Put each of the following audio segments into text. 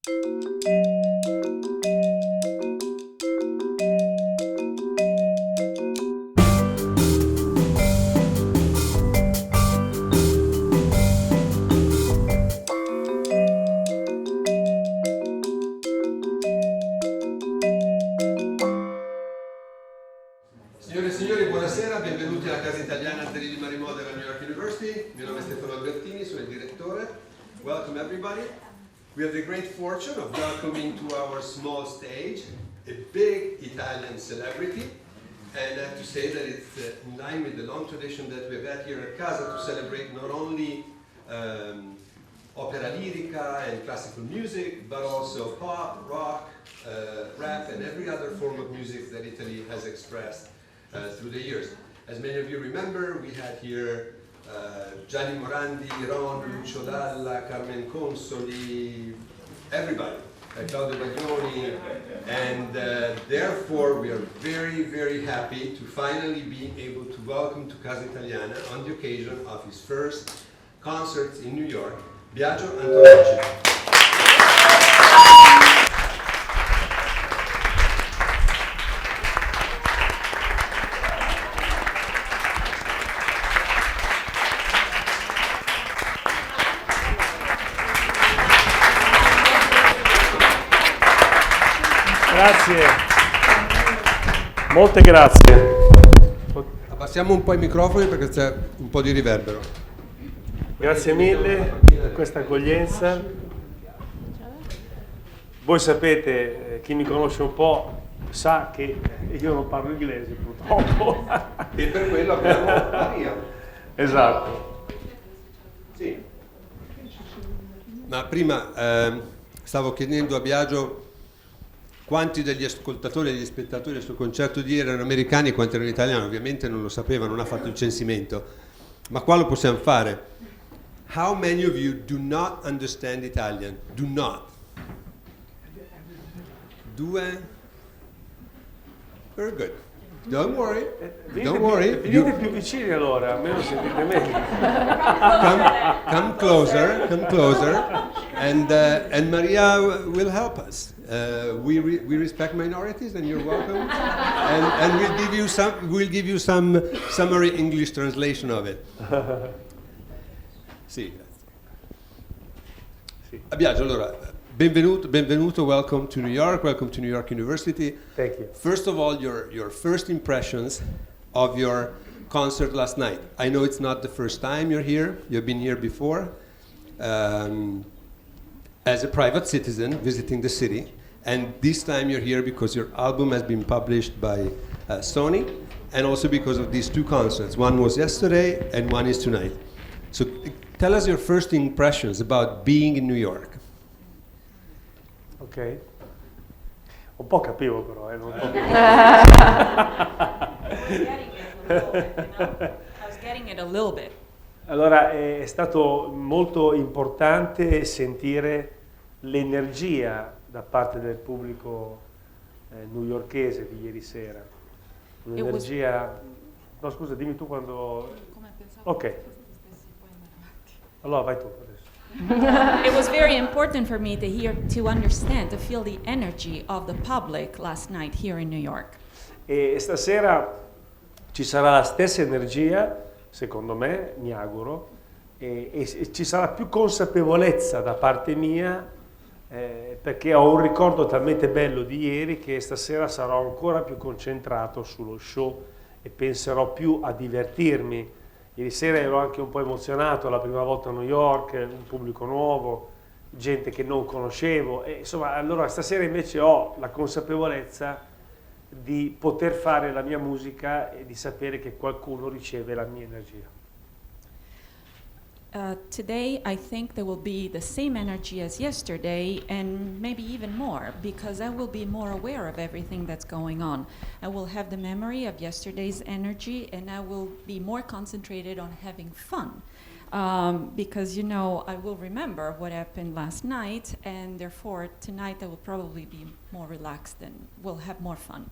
Signore e signori, buonasera, benvenuti alla Casa Italiana Zerilli-Marimò della New York University. Il mio nome è Stefano Albertini, sono il direttore. Welcome everybody. We have the great fortune of welcoming to our small stage a big Italian celebrity. And I have to say that it's in line with the long tradition that we've had here at Casa to celebrate not only opera lirica and classical music, but also pop, rock, rap, and every other form of music that Italy has expressed through the years. As many of you remember, we had here Gianni Morandi, Ron, Lucio Dalla, Carmen Consoli, everybody, Claudio Baglioni, and therefore we are very, very happy to finally be able to welcome to Casa Italiana on the occasion of his first concerts in New York, Biagio Antonacci. Grazie, molte grazie. Abbassiamo un po' i microfoni perché c'è un po' di riverbero. Grazie mille per questa accoglienza. Voi sapete, chi mi conosce un po' sa che io non parlo inglese purtroppo. E per quello abbiamo Maria. Esatto. Sì. Ma prima stavo chiedendo a Biagio quanti degli ascoltatori e degli spettatori del suo concerto di ieri erano americani e quanti erano italiani. Ovviamente non lo sapeva, non ha fatto il censimento. Ma qua lo possiamo fare. How many of you do not understand Italian? Do not. 2. Very good. Don't worry. Don't worry. Venite più vicini allora, almeno sentite meglio. Come closer, and Maria will help us. We respect minorities, and you're welcome. And we'll give you some summary English translation of it. Sì. Biagio, allora, benvenuto, welcome to New York University. Thank you. First of all, your first impressions of your concert last night. I know it's not the first time you're here. You've been here before as a private citizen visiting the city. And this time you're here because your album has been published by Sony, and also because of these two concerts. One was yesterday and one is tonight. So tell us your first impressions about being in New York. Ok. Un po' capivo però, non un po' I was getting it a little bit. Allora, è stato molto importante sentire l'energia da parte del pubblico newyorkese di ieri sera. Un'energia... No, scusa, dimmi tu quando... Ok. Allora vai tu adesso. It was very important for me to understand, to feel the energy of the public last night here in New York. E stasera ci sarà la stessa energia, secondo me, mi auguro, e ci sarà più consapevolezza da parte mia, perché ho un ricordo talmente bello di ieri che stasera sarò ancora più concentrato sullo show e penserò più a divertirmi. Ieri sera ero anche un po' emozionato, la prima volta a New York, un pubblico nuovo, gente che non conoscevo, e insomma allora stasera invece ho la consapevolezza di poter fare la mia musica e di sapere che qualcuno riceve la mia energia. Today I think there will be the same energy as yesterday and maybe even more, because I will be more aware of everything that's going on. I will have the memory of yesterday's energy and I will be more concentrated on having fun. Because, you know, I will remember what happened last night, and therefore tonight I will probably be more relaxed and will have more fun.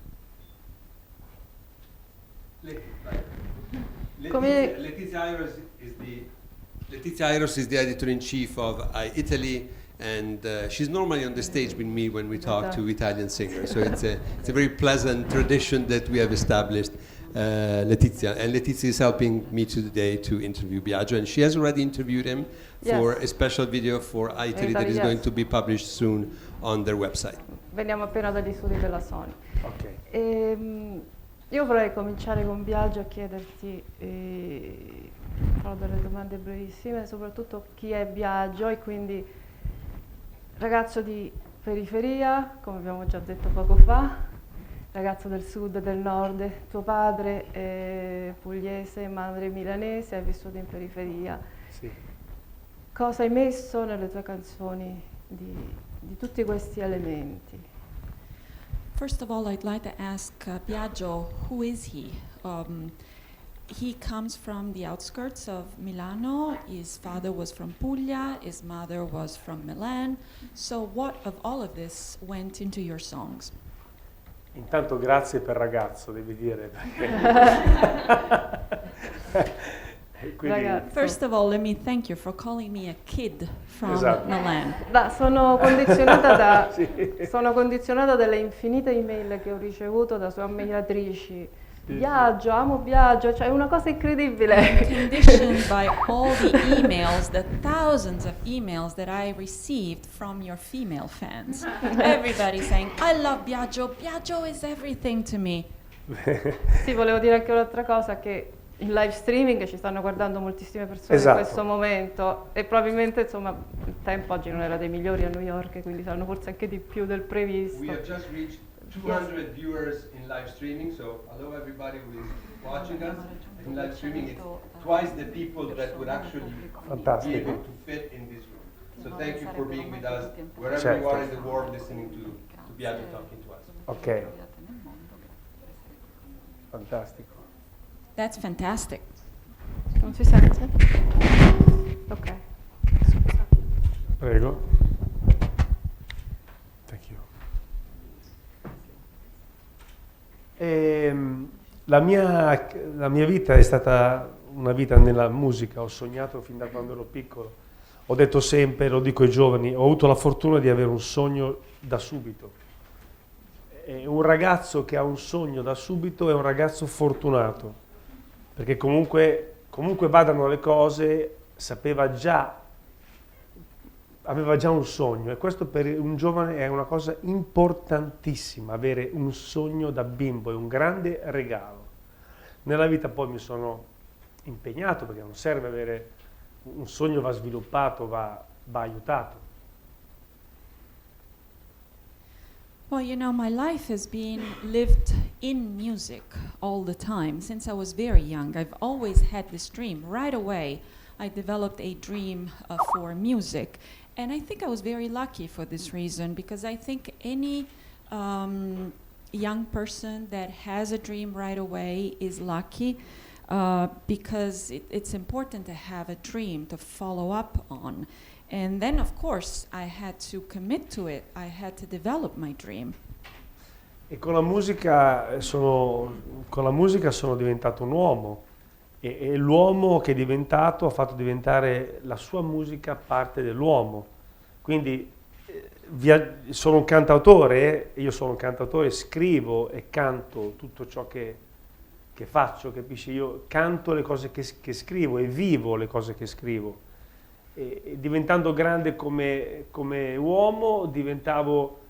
Letizia Airos is the editor-in-chief of Italy and she's normally on the stage with me when we talk to Italian singers. So it's a very pleasant tradition that we have established. Letizia, and Letizia is helping me today to interview Biagio, and she has already interviewed him for a special video for Italy that is going to be published soon on their website. Veniamo appena dagli studi della Sony. Ok. Io vorrei cominciare con Biagio a chiederti, farò delle domande brevissime, soprattutto chi è Biagio e quindi ragazzo di periferia, come abbiamo già detto poco fa, ragazzo del sud e del nord, tuo padre è pugliese, madre milanese, hai vissuto in periferia. Sì. Cosa hai messo nelle tue canzoni di tutti questi elementi? First of all, I'd like to ask Biagio, who is he? He comes from the outskirts of Milano. His father was from Puglia, his mother was from Milan. So what of all of this went into your songs? Intanto grazie per ragazzo, devi dire. Quindi, First of all, let me thank you for calling me a kid from Esatto. Milan. Sono condizionata Sì. sono condizionata dalle infinite email che ho ricevuto da sue ammiratrici. Biagio, amo Biagio, cioè è una cosa incredibile. Conditioned by all the emails, the thousands of emails that I received from your female fans. Everybody saying, I love Biagio, Biagio is everything to me. Sì, volevo dire anche un'altra cosa, che in live streaming ci stanno guardando moltissime persone Esatto. in questo momento e probabilmente insomma il tempo oggi non era dei migliori a New York, quindi saranno forse anche di più del previsto. We have just reached 200 viewers in live streaming, so hello everybody who is watching us in live streaming. It's twice the people that would actually be able to fit in this room. So thank you for being with us wherever you are in the world listening to Biagio talking to us. Ok. Fantastico. That's fantastic. Non si sente? Ok. Prego. Thank you. La mia vita è stata una vita nella musica, ho sognato fin da quando ero piccolo, ho detto sempre, lo dico ai giovani, ho avuto la fortuna di avere un sogno da subito. E un ragazzo che ha un sogno da subito è un ragazzo fortunato, perché comunque vadano le cose, aveva già un sogno, e questo per un giovane è una cosa importantissima, avere un sogno da bimbo, è un grande regalo. Nella vita poi mi sono impegnato, perché non serve avere un sogno, va sviluppato, va aiutato. Well, you know, my life has been lived in music all the time. Since I was very young, I've always had this dream. Right away, I developed a dream for music. And I think I was very lucky for this reason, because I think any young person that has a dream right away is lucky, because it's important to have a dream to follow up on. And then, of course, I had to commit to it. I had to develop my dream. E con la musica sono diventato un uomo, e l'uomo che è diventato ha fatto diventare la sua musica parte dell'uomo. Quindi sono un cantautore, io sono un cantautore, scrivo e canto tutto ciò che faccio, capisci? Io canto le cose che scrivo e vivo le cose che scrivo. E diventando grande come uomo diventavo,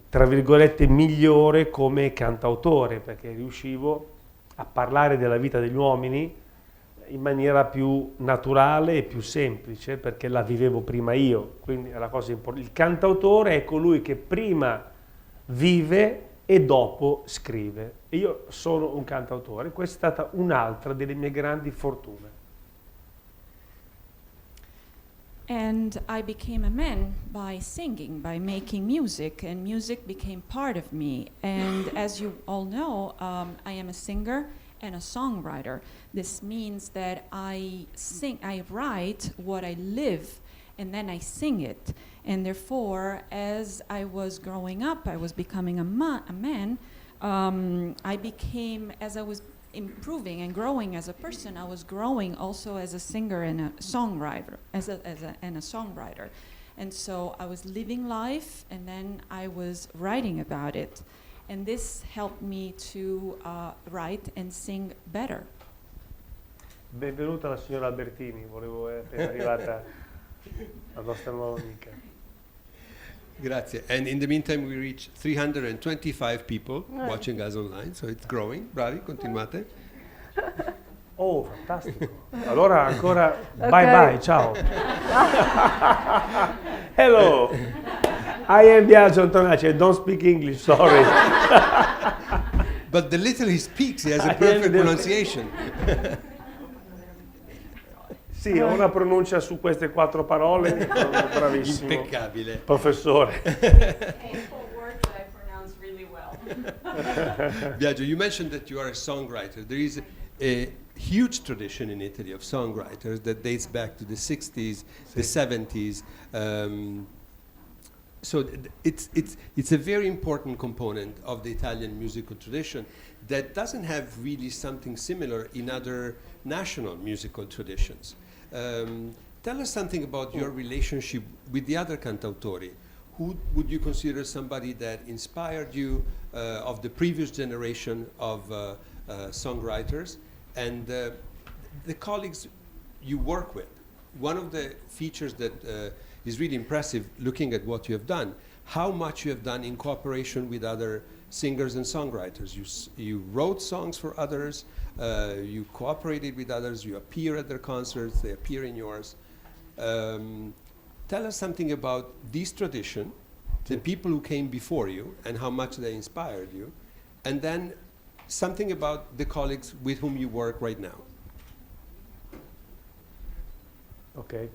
tra virgolette, migliore come cantautore, perché riuscivo a parlare della vita degli uomini in maniera più naturale e più semplice, perché la vivevo prima io. Quindi è la cosa importante. Il cantautore è colui che prima vive e dopo scrive. E io sono un cantautore. Questa è stata un'altra delle mie grandi fortune. And I became a man by singing, by making music, and music became part of me. And as you all know, I am a singer and a songwriter. This means that I write what I live, and then I sing it. And therefore, as I was growing up, I was becoming a man, I became, as I was improving and growing as a person, I was growing also as a singer and a songwriter, And so I was living life, and then I was writing about it. And this helped me to write and sing better. Benvenuta la signora Albertini, volevo appena arrivata la nostra nuova amica. Grazie. And in the meantime, we reach 325 people watching us online, so it's growing. Bravi, continuate. Oh, fantastico. Allora ancora bye bye, ciao. Hello. I am Biagio Antonacci. I don't speak English, sorry. But the little he speaks, he has a perfect pronunciation. Sì, ho una pronuncia su queste 4 parole, bravissimo. Impeccabile. Professore. Words that I pronounce really well. Biagio, you mentioned that you are a songwriter. There is a huge tradition in Italy of songwriters that dates back to the 60s, the 70s. So it's a very important component of the Italian musical tradition that doesn't have really something similar in other national musical traditions. Tell us something about your relationship with the other cantautori. Who would you consider somebody that inspired you of the previous generation of songwriters and the colleagues you work with? One of the features that is really impressive looking at what you have done, how much you have done in cooperation with other singers and songwriters. You wrote songs for others, you cooperated with others, you appear at their concerts, they appear in yours. Tell us something about this tradition, the people who came before you and how much they inspired you, and then something about the colleagues with whom you work right now. Ok.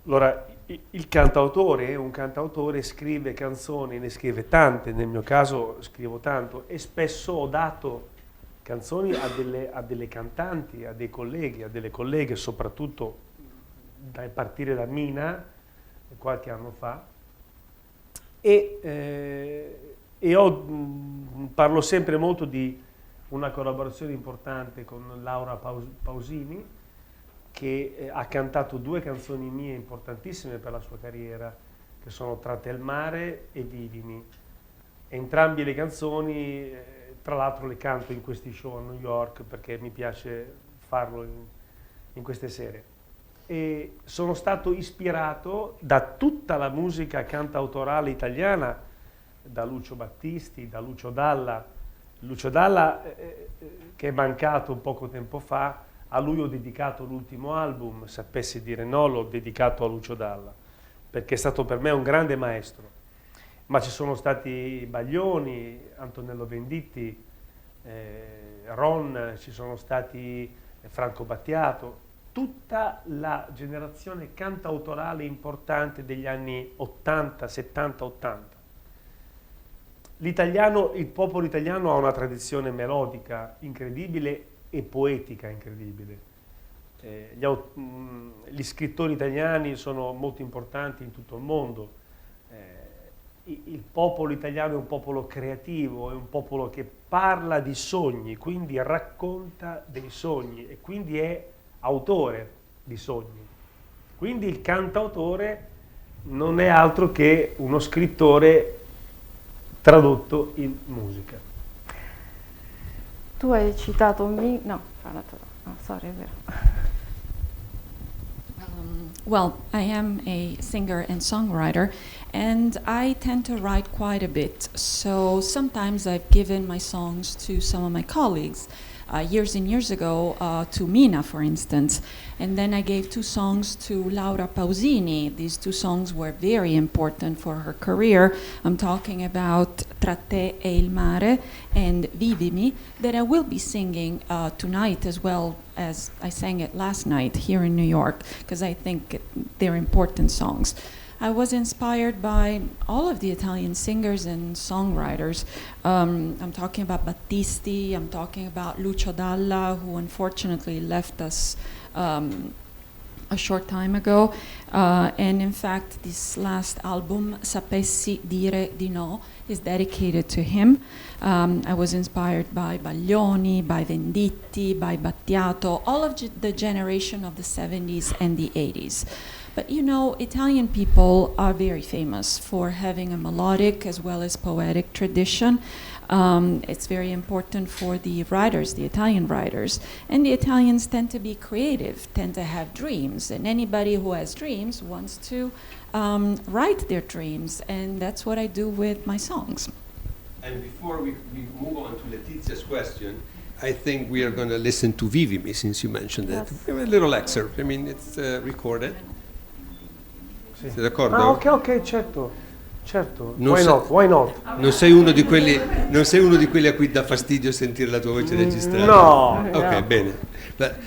Allora, un cantautore scrive canzoni, ne scrive tante, nel mio caso scrivo tanto, e spesso ho dato canzoni a delle cantanti, a dei colleghi, a delle colleghe, soprattutto a partire da Mina, qualche anno fa, parlo sempre molto di una collaborazione importante con Laura Pausini, che ha cantato 2 canzoni mie importantissime per la sua carriera, che sono Tratte al mare e Vivimi. Entrambe le canzoni, tra l'altro, le canto in questi show a New York perché mi piace farlo in queste sere. E sono stato ispirato da tutta la musica cantautorale italiana, da Lucio Battisti, da Lucio Dalla. Lucio Dalla, che è mancato poco tempo fa, a lui ho dedicato l'ultimo album, Sapessi dire no, l'ho dedicato a Lucio Dalla, perché è stato per me un grande maestro. Ma ci sono stati Baglioni, Antonello Venditti, Ron, ci sono stati Franco Battiato, tutta la generazione cantautorale importante degli anni 80, 70, 80. Il popolo italiano ha una tradizione melodica incredibile e poetica incredibile. Gli scrittori italiani sono molto importanti in tutto il mondo. Il popolo italiano è un popolo creativo, è un popolo che parla di sogni, quindi racconta dei sogni e quindi è autore di sogni. Quindi il cantautore non è altro che uno scrittore tradotto in musica. Tu hai citato sorry, è vero. Well, I am a singer and songwriter, and I tend to write quite a bit. So sometimes I've given my songs to some of my colleagues. Years and years ago, to Mina, for instance. And then I gave 2 songs to Laura Pausini. These 2 songs were very important for her career. I'm talking about Tra te e il mare and Vivimi, that I will be singing tonight as well as I sang it last night here in New York, because I think they're important songs. I was inspired by all of the Italian singers and songwriters. I'm talking about Battisti, I'm talking about Lucio Dalla, who unfortunately left us a short time ago. And in fact, this last album, Sapessi dire di no, is dedicated to him. I was inspired by Baglioni, by Venditti, by Battiato, all of the generation of the 70s and the 80s. But you know, Italian people are very famous for having a melodic as well as poetic tradition. It's very important for the writers, the Italian writers. And the Italians tend to be creative, tend to have dreams. And anybody who has dreams wants to write their dreams. And that's what I do with my songs. And before we move on to Letizia's question, I think we are going to listen to Vivimi, since you mentioned it. Yes. A little excerpt. I mean, it's recorded. Sì. Sei d'accordo? Ah, ok, certo. Non Why sa- not? Why not? Non sei uno di quelli a cui dà fastidio sentire la tua voce registrata? No. Ok, No. bene.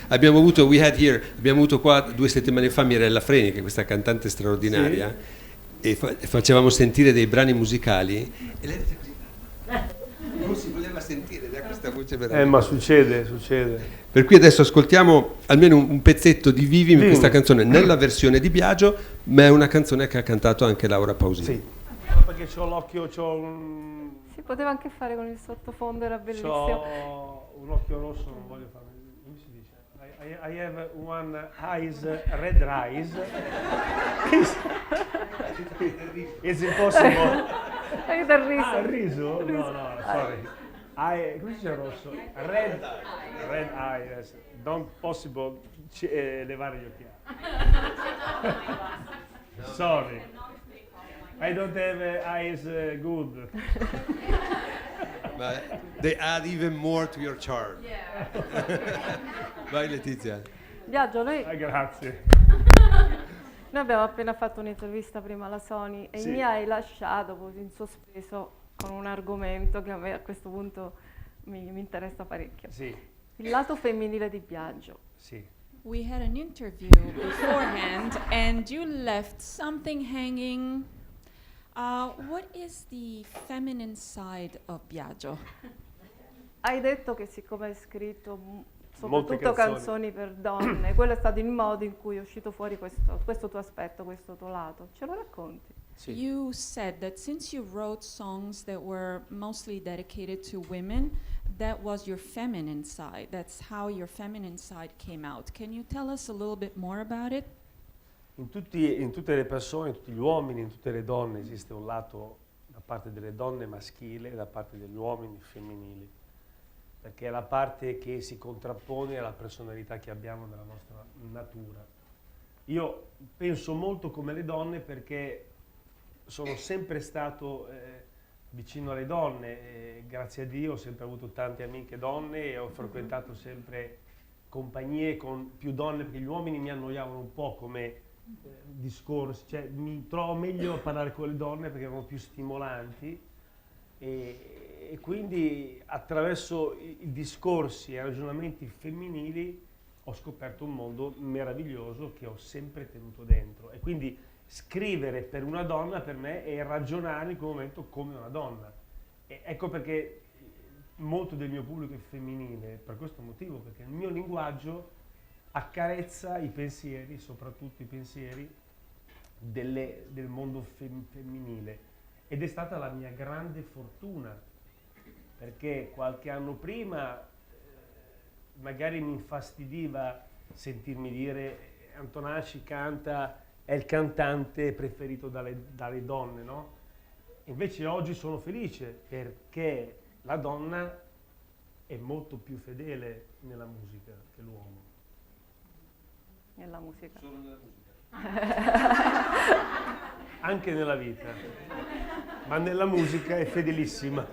Abbiamo avuto qua 2 settimane fa Mirella Freni, che è questa cantante straordinaria, e facevamo sentire dei brani musicali e lei faceva così. Non si voleva sentire da questa voce veramente. Ma succede. Per cui adesso ascoltiamo almeno un pezzetto di Vivimi, Vivimi. questa canzone nella versione di Biagio, ma è una canzone che ha cantato anche Laura Pausini. Sì. Perché c'ho l'occhio, Si poteva anche fare con il sottofondo, era bellissimo. c'ho un occhio rosso, non voglio fare. Come si dice? I have one eyes, red eyes. It's impossible. Aiuta il riso. Ah, il riso? No, sorry. Come si dice rosso? Red eyes. Don't possible levare gli occhiali. Sorry. I don't have eyes good. But they add even more to your charm. Vai Letizia. Biagio, noi Grazie. abbiamo appena fatto un'intervista prima alla Sony e Sì. mi hai lasciato così in sospeso con un argomento che a me a questo punto mi interessa parecchio. Sì. Il lato femminile di Biagio. Sì. We had an interview beforehand, and you left something hanging. What is the feminine side of Biagio? Hai detto che siccome hai scritto Molte soprattutto canzoni. canzoni per donne, quello è stato il modo in cui è uscito fuori questo tuo aspetto, questo tuo lato. Ce lo racconti? Sì. You said that since you wrote songs that were mostly dedicated to women, that was your feminine side. That's how your feminine side came out. Can you tell us a little bit more about it? In tutte le persone, in tutti gli uomini, in tutte le donne esiste un lato da parte delle donne maschile e da parte degli uomini femminili, perché è la parte che si contrappone alla personalità che abbiamo nella nostra natura. Io penso molto come le donne perché sono sempre stato vicino alle donne, e grazie a Dio ho sempre avuto tante amiche donne e ho frequentato sempre compagnie con più donne, perché gli uomini mi annoiavano un po' come discorsi, cioè mi trovo meglio a parlare con le donne perché erano più stimolanti e quindi attraverso i discorsi e i ragionamenti femminili ho scoperto un mondo meraviglioso che ho sempre tenuto dentro, e quindi scrivere per una donna per me è ragionare in quel momento come una donna, e ecco perché molto del mio pubblico è femminile, per questo motivo, perché il mio linguaggio accarezza i pensieri, soprattutto i pensieri del mondo femminile, ed è stata la mia grande fortuna, perché qualche anno prima magari mi infastidiva sentirmi dire Antonacci canta, è il cantante preferito dalle donne, no? Invece oggi sono felice perché la donna è molto più fedele nella musica che l'uomo. Nella musica. Solo nella musica. Anche nella vita, ma nella musica è fedelissima.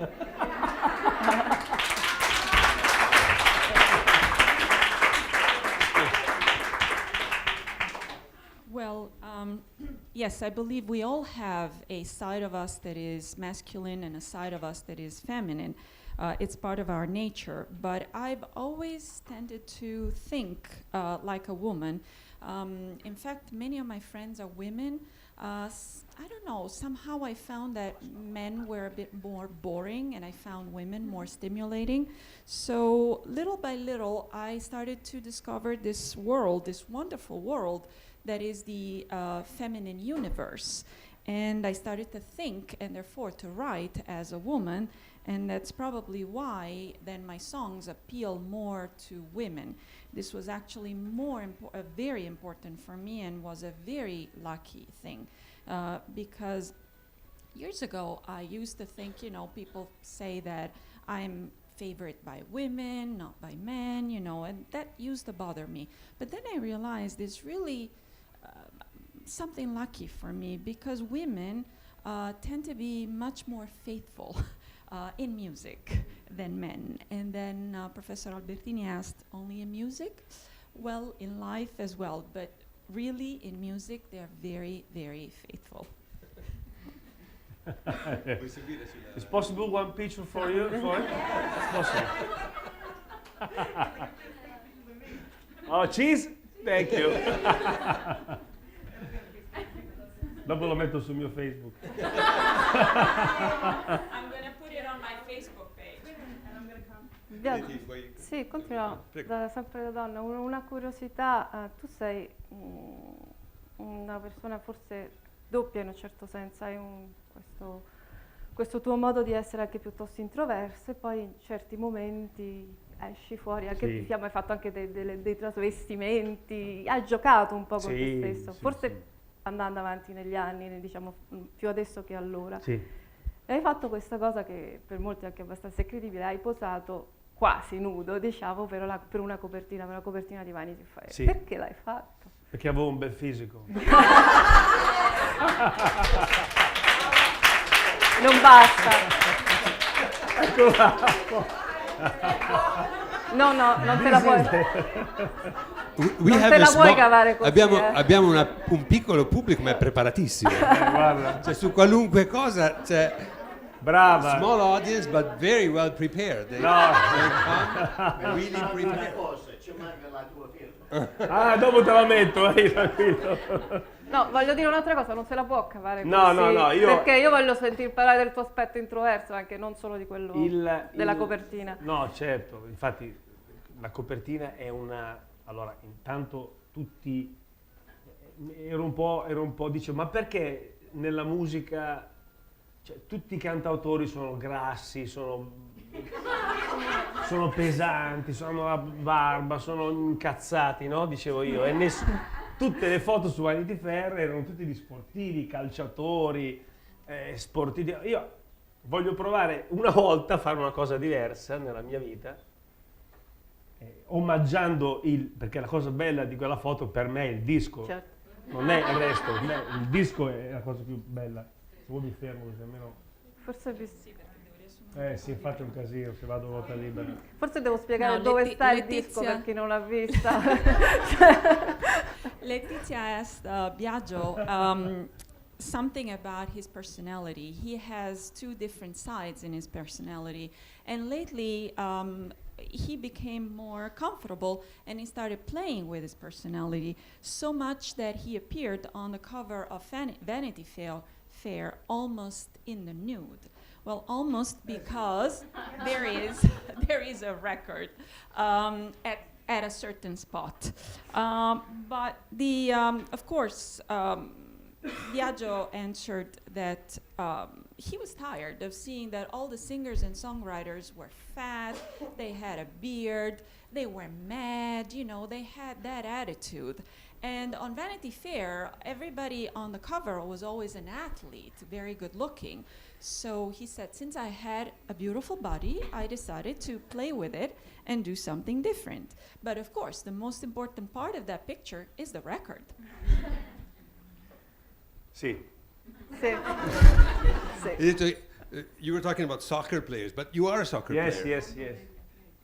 Well, yes, I believe we all have a side of us that is masculine and a side of us that is feminine. It's part of our nature, but I've always tended to think like a woman. In fact, many of my friends are women. I don't know, somehow I found that men were a bit more boring and I found women more stimulating. So little by little, I started to discover this world, this wonderful world that is the feminine universe. And I started to think and therefore to write as a woman, and that's probably why then my songs appeal more to women. This was actually very important for me and was a very lucky thing because years ago I used to think, you know, people say that I'm favored by women, not by men, you know, and that used to bother me. But then I realized it's really something lucky for me because women tend to be much more faithful in music than men. And then Professor Albertini asked, only in music? Well, in life as well, but really in music they're very, very faithful. It's possible one picture for you? For it's possible. Oh, cheese? Thank you. Dopo lo metto sul mio Facebook. I'm gonna put it on my Facebook page. Sì, continua, sempre da donna. Una curiosità, tu sei una persona forse doppia in un certo senso, hai questo tuo modo di essere anche piuttosto introverso e poi in certi momenti esci fuori, anche ti hai fatto anche dei trasvestimenti, hai giocato un po' con te stesso, forse andando avanti negli anni, diciamo più adesso che allora. Sì. E hai fatto questa cosa che per molti è anche abbastanza incredibile, hai posato quasi nudo, diciamo, per una copertina di Vanity Fair. Sì. Perché l'hai fatto? Perché avevo un bel fisico. Non basta. No, non te la puoi. Non te la puoi cavare così. Abbiamo un piccolo pubblico, ma è preparatissimo. Guarda. Cioè, su qualunque cosa c'è. Brava. Small audience, but very well prepared. They come really prepared. Ci manca la tua firma. Ah, dopo te la metto, tranquillo. No, voglio dire un'altra cosa, non se la può cavare così. No, perché io voglio sentir parlare del tuo aspetto introverso, anche non solo di quello della copertina. No, certo, infatti la copertina è una... Allora, intanto tutti... Ero un po' dicevo, ma perché nella musica... Cioè, tutti i cantautori sono grassi, sono pesanti, hanno la barba, sono incazzati, no? Dicevo io. E tutte le foto su Vanity Fair erano tutti di sportivi, calciatori, sportivi. Io voglio provare una volta a fare una cosa diversa nella mia vita, omaggiando perché la cosa bella di quella foto per me è il disco, certo. Non è il resto, il disco è la cosa più bella. Se vuoi mi fermo, così almeno... Forse sì, fate un casino, se vado a ruota libera. Forse devo spiegare dove sta il disco per chi non l'ha vista. Letizia asked Biagio something about his personality. He has two different sides in his personality, and lately he became more comfortable and he started playing with his personality so much that he appeared on the cover of Vanity Fair almost in the nude. Well, almost because there is a record at a certain spot. But of course, Biagio answered that he was tired of seeing that all the singers and songwriters were fat, they had a beard, they were mad, you know, they had that attitude. And on Vanity Fair, everybody on the cover was always an athlete, very good looking. So he said, since I had a beautiful body, I decided to play with it and do something different. But of course, the most important part of that picture is the record. Sì. You were talking about soccer players, but you are a soccer player. Yes.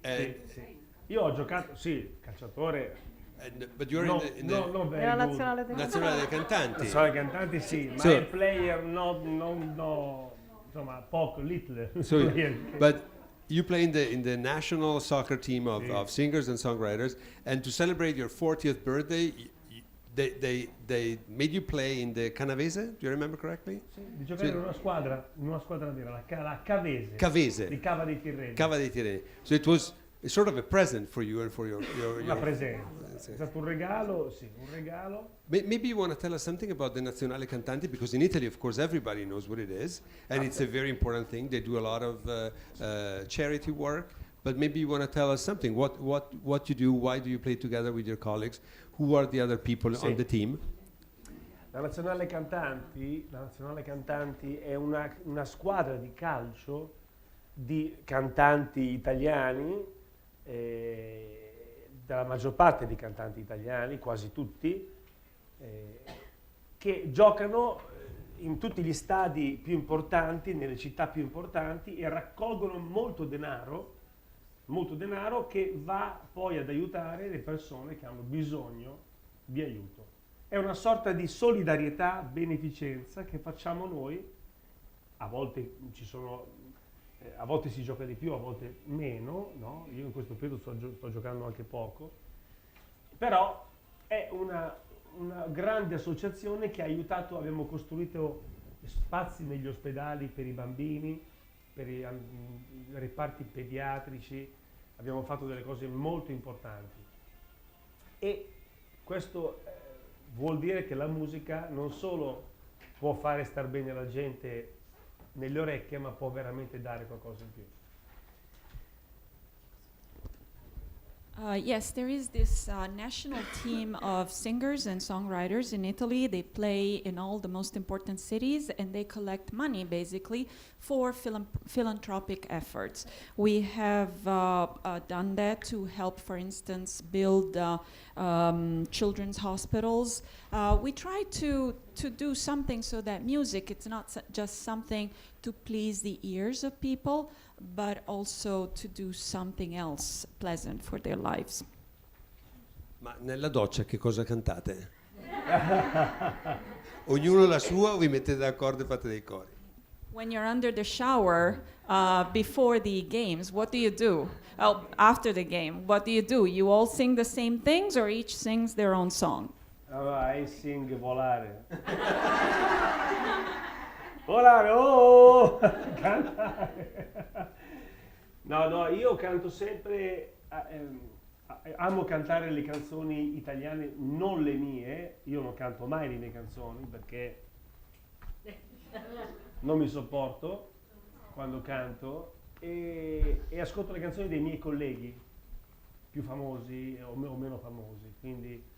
Sì. Io ho giocato, calciatore. But you're in the nella nazionale dei cantanti. Nazionale dei cantanti sì, ma il player no, insomma poco, little. So, but you play in the national soccer team of singers and songwriters, and to celebrate your 40th birthday, they made you play in the Canavese. Do you remember correctly? Sì, di giocare in una squadra vera, la Cavese. Cavese. Di Cava dei Tirreni. Cava dei Tirreni. So it was It's sort of a present for you and for your Una presenza. È stato un regalo, sì, un regalo. Maybe you want to tell us something about the Nazionale Cantanti, because in Italy, of course, everybody knows what it is, and it's a very important thing. They do a lot of charity work, but maybe you want to tell us something. What you do, why do you play together with your colleagues, who are the other people on the team? La Nazionale Cantanti è una squadra di calcio di cantanti italiani, dalla maggior parte di cantanti italiani, quasi tutti, che giocano in tutti gli stadi più importanti, nelle città più importanti, e raccolgono molto denaro che va poi ad aiutare le persone che hanno bisogno di aiuto. È una sorta di solidarietà, beneficenza che facciamo noi. A volte a volte si gioca di più, a volte meno, no? Io in questo periodo sto giocando anche poco, però è una grande associazione che ha aiutato. Abbiamo costruito spazi negli ospedali per i bambini, per i reparti pediatrici, abbiamo fatto delle cose molto importanti, e questo vuol dire che la musica non solo può fare star bene la gente nelle orecchie, ma può veramente dare qualcosa in più. Yes, there is this national team of singers and songwriters in Italy. They play in all the most important cities, and they collect money basically for philanthropic efforts. We have done that to help, for instance, build children's hospitals. We try to do something so that music, it's not just something to please the ears of people, but also to do something else pleasant for their lives. Ma nella doccia che cosa cantate? Ognuno la sua, o vi mettete d'accordo e fate dei cori? When you're under the shower before the games, what do you do? Oh, after the game, what do? You all sing the same things, or each sings their own song? I sing volare. Volare, oh! Cantare. No, io canto sempre, amo cantare le canzoni italiane, non le mie. Io non canto mai le mie canzoni perché non mi sopporto quando canto, e ascolto le canzoni dei miei colleghi più famosi o meno famosi, quindi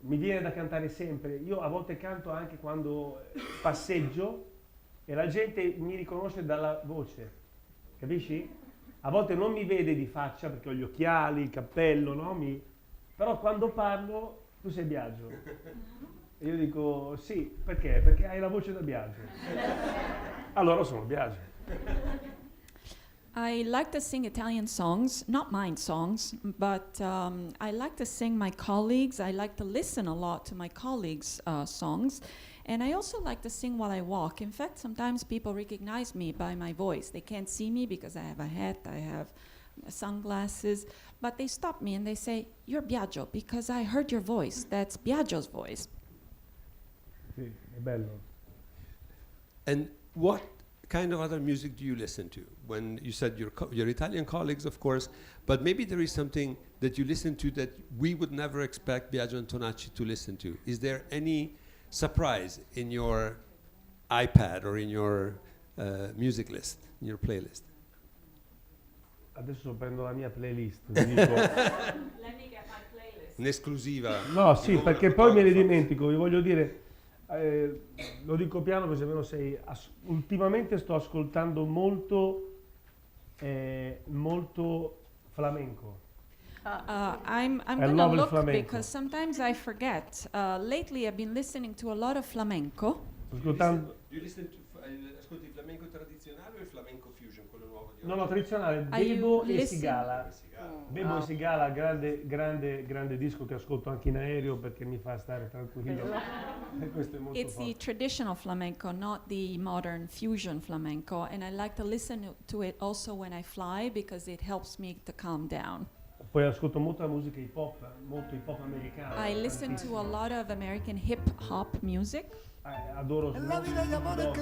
mi viene da cantare sempre. Io a volte canto anche quando passeggio e la gente mi riconosce dalla voce, capisci? A volte non mi vede di faccia perché ho gli occhiali, il cappello, no? Però quando parlo, tu sei Biagio. E io dico sì, perché? Perché hai la voce da Biagio. Allora sono Biagio. I like to sing Italian songs, not mine songs, but I like to sing my colleagues. I like to listen a lot to my colleagues' songs. And I also like to sing while I walk. In fact, sometimes people recognize me by my voice. They can't see me because I have a hat, I have sunglasses, but they stop me and they say, "You're Biagio, because I heard your voice. That's Biagio's voice." Sì, è bello. And what kind of other music do you listen to? When you said your Italian colleagues, of course, but maybe there is something that you listen to that we would never expect Biagio Antonacci to listen to. Is there any surprise in your iPad or in your music list, in your playlist? Adesso prendo la mia playlist. Ti dico. Let me get my playlist. Un'esclusiva. No, sì, perché poi me ne dimentico. Vi voglio dire, lo dico piano così almeno sei. Ultimamente sto ascoltando molto flamenco. I'm I going to love il look flamenco. because sometimes I forget. Lately, I've been listening to a lot of flamenco. Sto ascoltando. Do you listen to ascolti il flamenco tradizionale o il flamenco fusion, quello nuovo di No, tradizionale, Are you Bebo e listen- Sigala. Bebo e Sigala, grande disco che ascolto anche in aereo perché mi fa stare tranquillo. E questo è molto It's the forte. traditional flamenco, not the modern fusion flamenco, and I like to listen to it also when I fly because it helps me to calm down. Poi ascolto molta musica hip hop, molto hip hop americano. I listen to a lot of American hip hop music. Adoro Snoopy Dogg.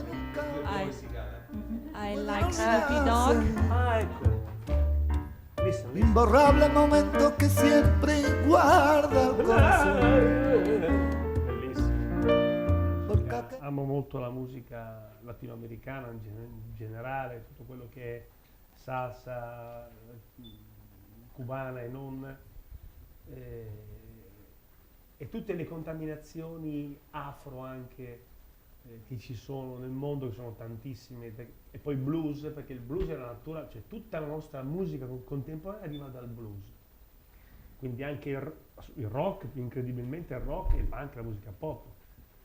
I like Snoopy Dogg. Ah, ecco. bellissimo. Imborrable momento que siempre guarda el corazón. Bellissimo. Amo molto la musica latinoamericana in generale, tutto quello che è salsa, cubana e non, e tutte le contaminazioni afro anche che ci sono nel mondo, che sono tantissime, e poi blues, perché il blues è la natura, cioè tutta la nostra musica contemporanea arriva dal blues, quindi anche il rock, incredibilmente il rock e anche la musica pop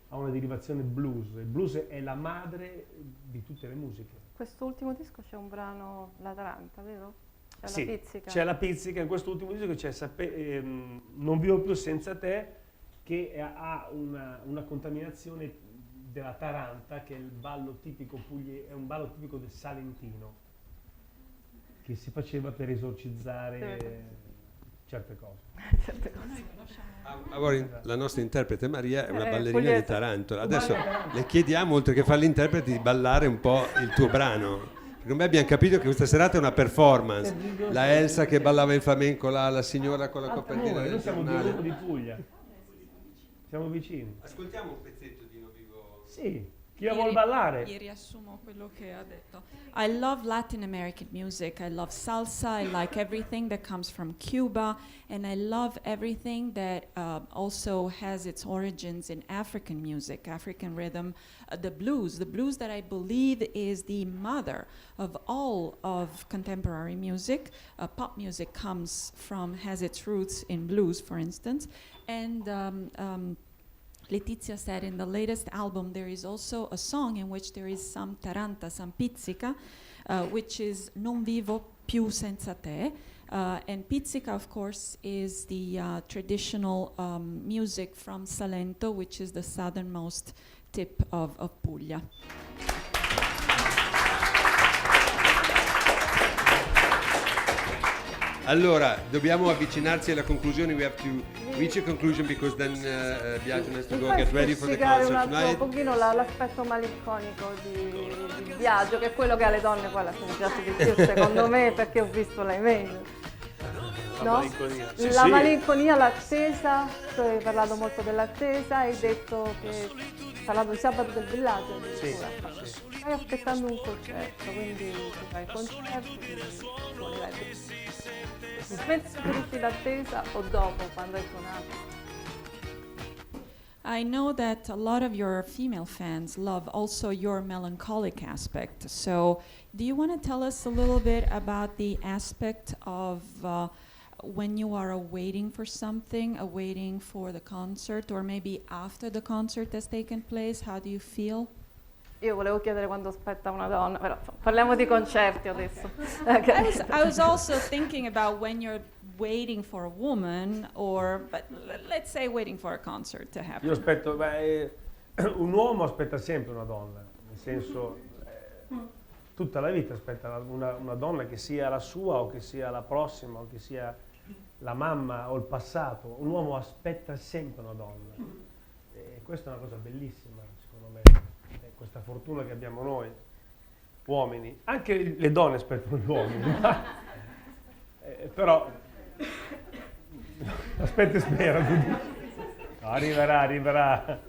ha una derivazione blues. Il blues è la madre di tutte le musiche. Questo ultimo disco c'è un brano, La Taranta, vero? C'è Sì, la pizzica. c'è la pizzica, in questo ultimo disco c'è Non vivo più senza te, che ha una contaminazione della taranta, che è il ballo tipico è un ballo tipico del Salentino, che si faceva per esorcizzare certe cose. La nostra interprete Maria è una ballerina Pugliese. di Taranto. Adesso le chiediamo, oltre che fare l'interprete, di ballare un po' il tuo brano. Secondo me abbiamo capito che questa serata è una performance. La Elsa che ballava il flamenco, la signora con la copertina Noi del siamo di giornale. gruppo di Puglia, siamo vicini. Ascoltiamo un pezzetto di Non vivo. Sì, chi la vuol ballare? Gli riassumo quello che ha detto. I love Latin American music. I love salsa. I like everything that comes from Cuba, and I love everything that also has its origins in African music, African rhythm, the blues that I believe is the mother of all of contemporary music. Pop music has its roots in blues, for instance, and Letizia said in the latest album there is also a song in which there is some taranta, some pizzica, which is Non vivo più senza te. And pizzica, of course, is the traditional music from Salento, which is the southernmost tip of Puglia. Allora, dobbiamo avvicinarci alla conclusione. We have to reach a conclusion because then Biagio has to go get ready for the concert un tonight. pochino l'aspetto malinconico di Biagio, che è quello che alle donne poi alla fine piace di più, secondo me, perché ho visto le email. La No? malinconia. Sì, La sì. malinconia, l'attesa, tu hai parlato molto dell'attesa, hai detto che hai parlato di sabato del villaggio addirittura. Sì. Stai aspettando un concerto, quindi ti fai il concerto, suoni live. Mentre tutti l'attesa o dopo, quando hai suonato? I know that a lot of your female fans love also your melancholic aspect. So, do you want to tell us a little bit about the aspect of when you are awaiting for something, awaiting for the concert, or maybe after the concert has taken place? How do you feel? Io volevo chiedere quando aspetta una donna, però insomma, parliamo di concerti adesso. I was also thinking about when you're waiting for a woman, but let's say waiting for a concert to happen. Io aspetto, un uomo aspetta sempre una donna, nel senso, tutta la vita aspetta una donna, che sia la sua o che sia la prossima o che sia la mamma o il passato. Un uomo aspetta sempre una donna, e questa è una cosa bellissima, secondo me. Questa fortuna che abbiamo noi uomini, anche le donne aspettano gli uomini, però aspetta e spera. No, arriverà,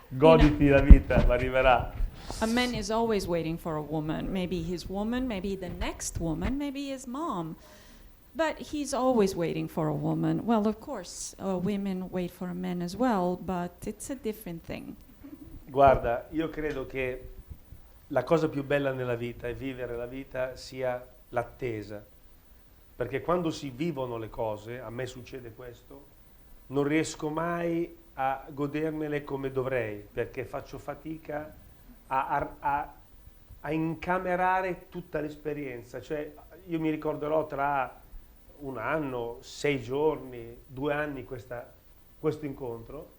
goditi la vita, ma arriverà. A man is always waiting for a woman, maybe his woman, maybe the next woman, maybe his mom. But he's always waiting for a woman. Well, of course, women wait for a man as well, but it's a different thing. Guarda, io credo che la cosa più bella nella vita e vivere la vita sia l'attesa, perché quando si vivono le cose, a me succede questo, non riesco mai a godermele come dovrei, perché faccio fatica a incamerare tutta l'esperienza. Cioè, io mi ricorderò tra un anno, 6 giorni, 2 anni questo incontro,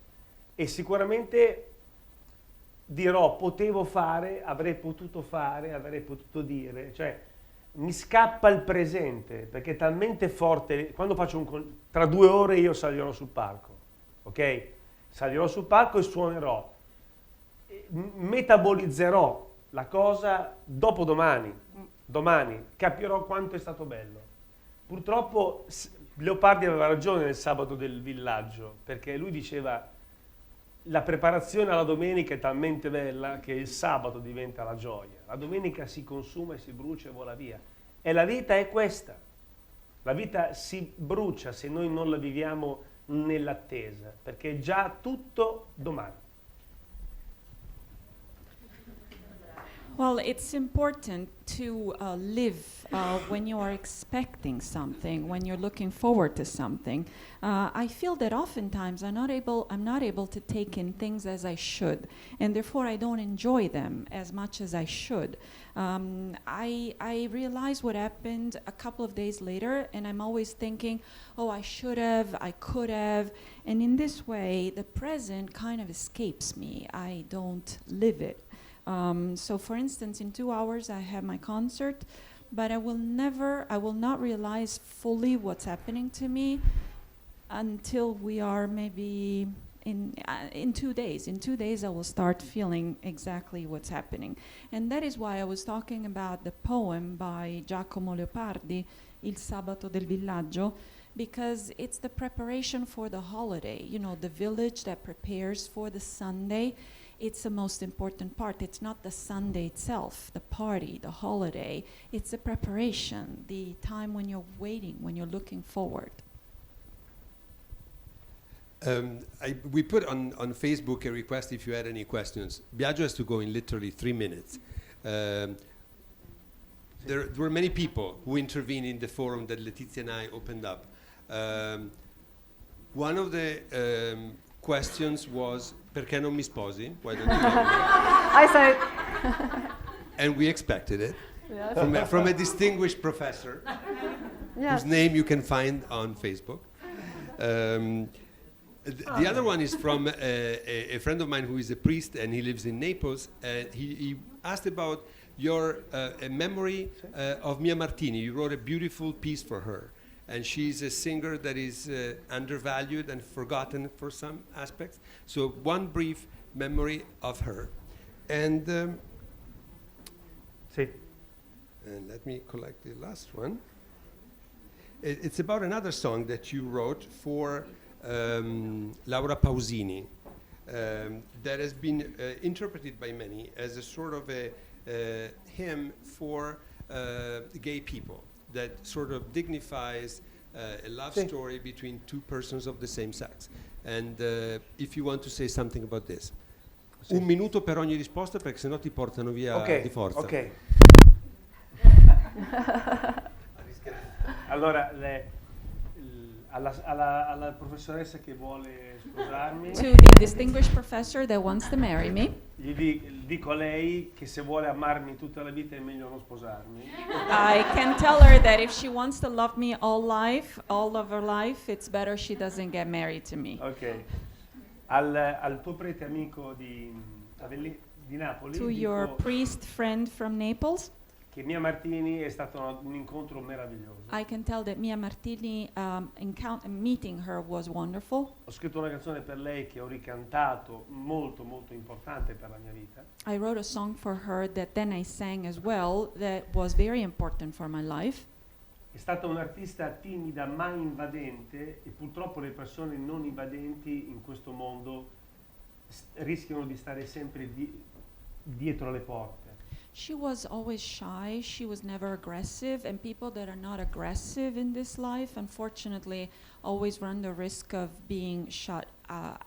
e sicuramente dirò potevo fare, avrei potuto dire, cioè mi scappa il presente, perché è talmente forte. Quando faccio tra 2 ore io salirò sul palco, ok? Salirò sul palco e suonerò, metabolizzerò la cosa, dopodomani capirò quanto è stato bello, purtroppo Leopardi aveva ragione nel sabato del villaggio, perché lui diceva la preparazione alla domenica è talmente bella che il sabato diventa la gioia. La domenica si consuma e si brucia e vola via. E la vita è questa. La vita si brucia se noi non la viviamo nell'attesa, perché è già tutto domani. Well, it's important to live when you are expecting something, when you're looking forward to something. I feel that oftentimes I'm not able to take in things as I should, and therefore I don't enjoy them as much as I should. I realize what happened a couple of days later, and I'm always thinking, oh, I should have, I could have, and in this way, the present kind of escapes me. I don't live it. So for instance, in 2 hours I have my concert, but I will not realize fully what's happening to me until we are maybe in 2 days. In 2 days I will start feeling exactly what's happening. And that is why I was talking about the poem by Giacomo Leopardi, Il sabato del villaggio, because it's the preparation for the holiday, you know, the village that prepares for the Sunday. It's the most important part. It's not the Sunday itself, the party, the holiday. It's the preparation, the time when you're waiting, when you're looking forward. We put on Facebook a request if you had any questions. Biagio has to go in literally 3 minutes. There were many people who intervened in the forum that Letizia and I opened up. One of the questions was, perché non mi sposi? Why don't you let me? I said, And we expected it yes. from a distinguished professor Yes. whose name you can find on Facebook. The other one is from a friend of mine who is a priest and he lives in Naples. He asked about your a memory of Mia Martini. You wrote a beautiful piece for her. And she's a singer that is undervalued and forgotten for some aspects. So one brief memory of her. And Sì. let me collect the last one. It's about another song that you wrote for Laura Pausini that has been interpreted by many as a sort of a hymn for gay people that sort of dignifies a love story between two persons of the same sex. And if you want to say something about this. Sì. 1 minuto per ogni risposta perché sennò ti portano via di forza. Ok. Allora, alla professoressa che vuole sposarmi, To the distinguished professor that wants to marry me, dico a lei che se vuole amarmi tutta la vita è meglio non sposarmi. I can tell her that if she wants to love me all of her life, it's better she doesn't get married to me. Ok. Al tuo prete amico di Napoli, To your priest friend from Naples, che Mia Martini è stato un incontro meraviglioso. I can tell that Mia Martini, meeting her was wonderful. Ho scritto una canzone per lei che ho ricantato, molto molto importante per la mia vita. I wrote a song for her that then I sang as well that was very important for my life. È stata un'artista timida ma invadente e purtroppo le persone non invadenti in questo mondo rischiano di stare sempre dietro le porte. She was always shy, she was never aggressive, and people that are not aggressive in this life, unfortunately, always run the risk of being shut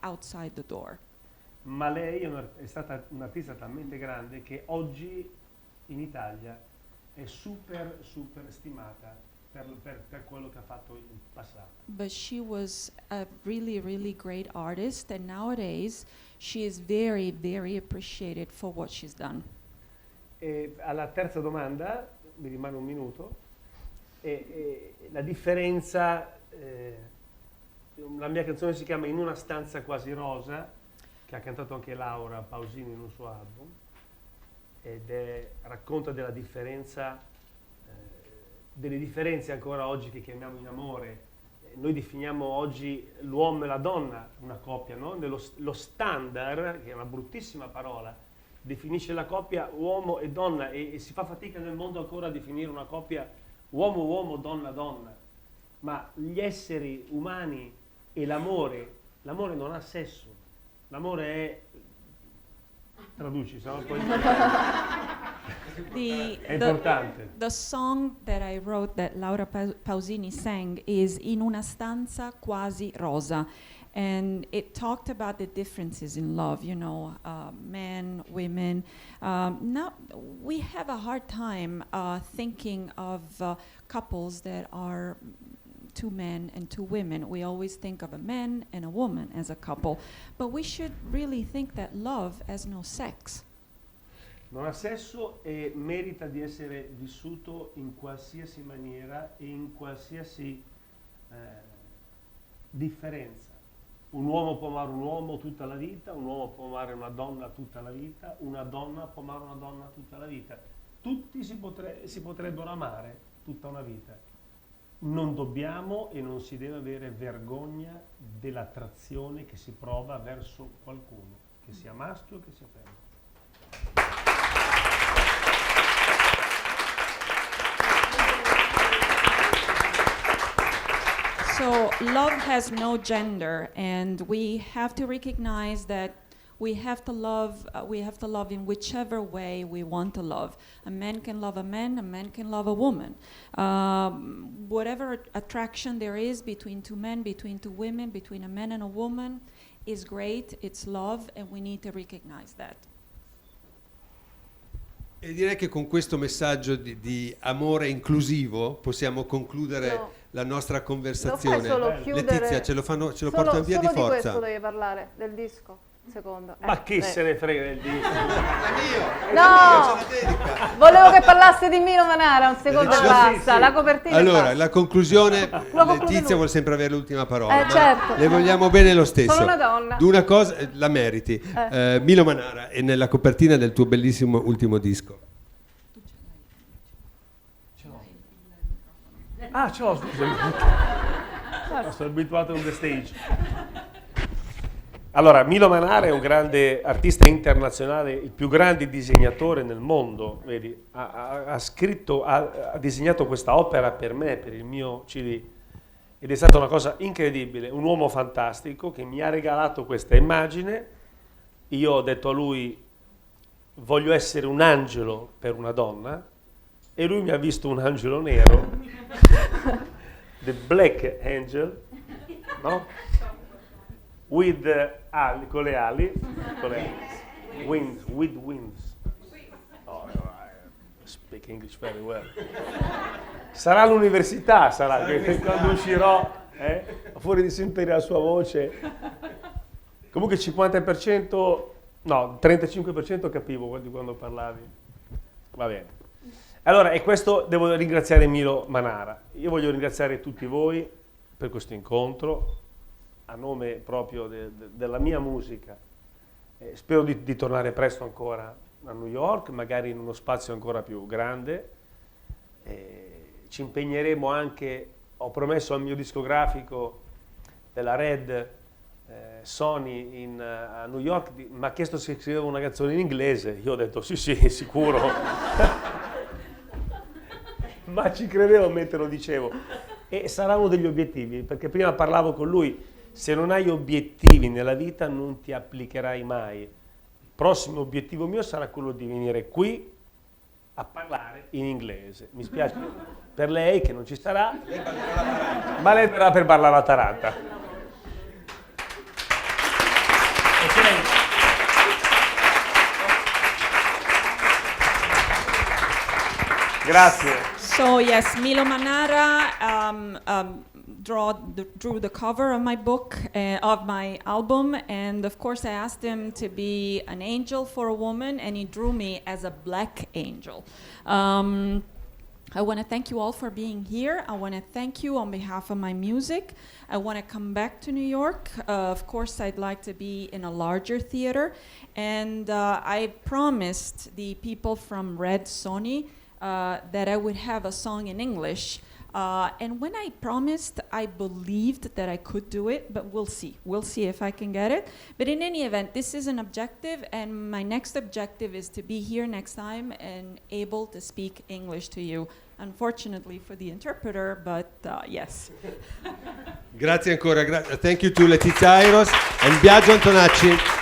outside the door. Ma lei è stata un'artista talmente grande che oggi in Italia è super stimata per quello che ha fatto in passato. But she was a really, really great artist, and nowadays she is very, very appreciated for what she's done. E alla terza domanda, mi rimane 1 minuto, la differenza, la mia canzone si chiama In una stanza quasi rosa, che ha cantato anche Laura Pausini in un suo album, ed racconta della differenza, delle differenze ancora oggi che chiamiamo in amore. Noi definiamo oggi l'uomo e la donna una coppia, no? Lo standard, che è una bruttissima parola, definisce la coppia uomo e donna e si fa fatica nel mondo ancora a definire una coppia uomo-uomo, donna-donna. ma gli esseri umani e l'amore non ha sesso, l'amore è... Traduci, sennò poi... è importante. The song that I wrote that Laura Pausini sang is In una stanza quasi rosa. And it talked about the differences in love, you know, men, women. Now we have a hard time thinking of couples that are two men and two women. We always think of a man and a woman as a couple. But we should really think that love has no sex. Non ha sesso e merita di essere vissuto in qualsiasi maniera e in qualsiasi differenza. Un uomo può amare un uomo tutta la vita, un uomo può amare una donna tutta la vita, una donna può amare una donna tutta la vita. Tutti si potrebbero amare tutta una vita. Non dobbiamo e non si deve avere vergogna dell'attrazione che si prova verso qualcuno, che sia maschio o che sia femmina. So love has no gender, and we have to recognize that we have to love in whichever way we want to love. A man can love a man can love a woman. Whatever attraction there is between two men, between two women, between a man and a woman is great, it's love, and we need to recognize that. E direi che con questo messaggio di amore inclusivo possiamo concludere la nostra conversazione. Lo fai solo chiudere. Letizia, ce lo portano via di solo forza. Di questo devi parlare, del disco. Secondo. Ma chi se ne frega del disco? No! Volevo che parlassi di Milo Manara, un secondo e basta. Sì. La copertina. Allora, la conclusione, Letizia vuole sempre avere l'ultima parola. Certo. Le vogliamo bene lo stesso. Sono una donna. Una cosa, la meriti. Milo Manara è nella copertina del tuo bellissimo ultimo disco. Ah, ce l'ho, scusa. Sono abituato on the stage. Allora, Milo Manara è un grande artista internazionale, il più grande disegnatore nel mondo, vedi, ha disegnato questa opera per me, per il mio CD, ed è stata una cosa incredibile, un uomo fantastico che mi ha regalato questa immagine. Io ho detto a lui, voglio essere un angelo per una donna, e lui mi ha visto un angelo nero, the black angel, no? With con le ali, wings, with wings. Oh, I speak English very well. Sarà all'università, sarà quando uscirò, fuori di sempre la sua voce. Comunque 50%, no, 35% capivo di quando parlavi. Va bene. Allora, e questo devo ringraziare Milo Manara. Io voglio ringraziare tutti voi per questo incontro, a nome proprio della mia musica. Spero di tornare presto ancora a New York, magari in uno spazio ancora più grande. Ci impegneremo anche, ho promesso al mio discografico della Red Sony a New York, mi ha chiesto se scrivevo una canzone in inglese. Io ho detto sì, sicuro. Ma ci credevo mentre lo dicevo. E sarà uno degli obiettivi, perché prima parlavo con lui. Se non hai obiettivi nella vita non ti applicherai mai. Il prossimo obiettivo mio sarà quello di venire qui a parlare in inglese. Mi spiace per lei che non ci sarà, ma lei verrà per parlare a Taranta. Okay. Grazie. So yes, Milo Manara drew the cover of my book, of my album, and of course I asked him to be an angel for a woman, and he drew me as a black angel. I want to thank you all for being here. I want to thank you on behalf of my music. I want to come back to New York. Of course, I'd like to be in a larger theater, and I promised the people from Red Sony that I would have a song in English And when I promised, I believed that I could do it, but we'll see. We'll see if I can get it. But in any event, this is an objective, and my next objective is to be here next time and able to speak English to you. Unfortunately for the interpreter, but yes. Grazie ancora, thank you to Letizia Airos and Biagio Antonacci.